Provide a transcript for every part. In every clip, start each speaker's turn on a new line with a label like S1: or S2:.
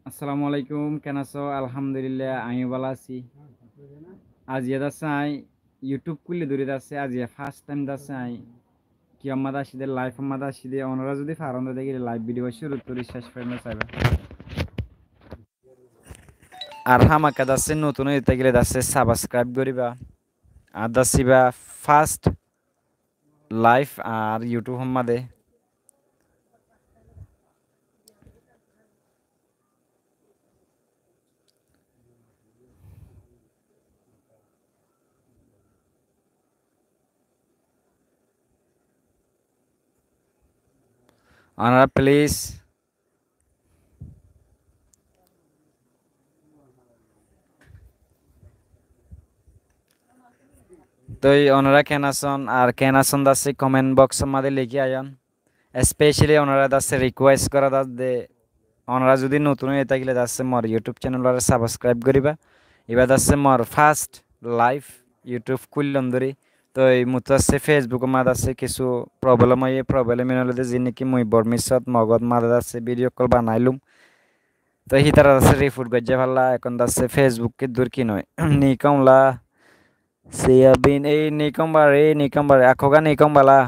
S1: আসসালামু আলাইকুম, কেন আছো? আলহামদুলিল্লাহ, আমি ভালো আছি। আজ চাই ইউটিউব খুললে ধরে যাচ্ছে। আজ ফার্স্ট টাইম যাচ্ছে কি আমাদের আসিদের লাইভ আমাদের আসিদে ওনারা যদি ফারন্দ দেখি লাইভ ভিডিও শুরু করি শেষ পর্যন্ত চাইবে। আর হামাকা যাচ্ছে নতুন হইতে গেলে যাচ্ছে সাবস্ক্রাইব করিবা আর যাচ্ছিবা ফার্স্ট লাইভ আর ইউটিউব আমাদের ওনারা প্লিজ তো ওনারা কেন আসন আর কেন আসন যাচ্ছে কমেন্ট বক্স আমাদের লিখে আয়ন। স্পেশালি ওনারা যাচ্ছে রিকোয়েস্ট করা দে ওনারা যদি নতুন হয়ে থাকলে যাচ্ছে মোর ইউটিউব চ্যানেল সাবস্ক্রাইব করিবা। এবার যাচ্ছে মোর ফার্স্ট লাইভ ইউটিউব খুললাম ধরি। তো এই মতো আছে ফেসবুকের মাঝে আছে কিছু প্রবলেম হয়। এই প্রবলেম এনে যে নাকি মুই বর্মিশত মগত মাঝে আছে ভিডিও কল বানাইলুম। তো হি তারা আছে রিপোর্ট গজ্জা ভাল্লা এখন যাচ্ছে ফেসবুকে দূর কি নয় নিকমলা সিয়াবিন এই নিকমবার আখোগা নিকমবালা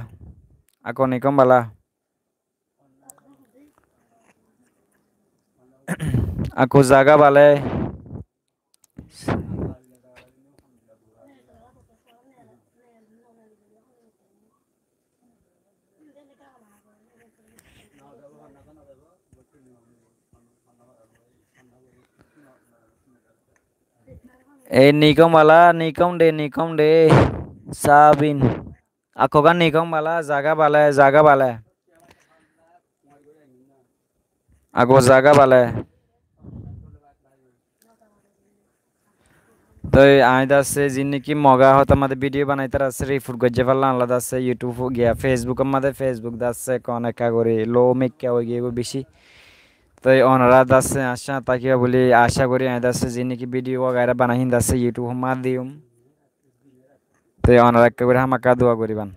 S1: আকো নিকমবালা আকো জাগা বালে নিকম দে Sabin ako kan nikong bala jaga bale ako jaga bale তো আইদা আছে যিনি কি মগা হত আমাদের ভিডিও বানাইতার আছে রিপোর্ট গজ্জে ফেললা আলাদা আছে ইউটিউব গিয়া ফেসবুক আমাদের ফেসবুক দাচ্ছে কনেকা করে লো মেকা হয়ে গিয়ে বেশি। তো ওনারা দাচ্ছে আশা তাকিয়া বলি আশা করি আইদা আছে যিনি কি ভিডিও গায়রা বানাইন দাচ্ছে ইউটিউব মার দিউম। তো ওনারা একেবারে হামাকা দোয়া করিবান।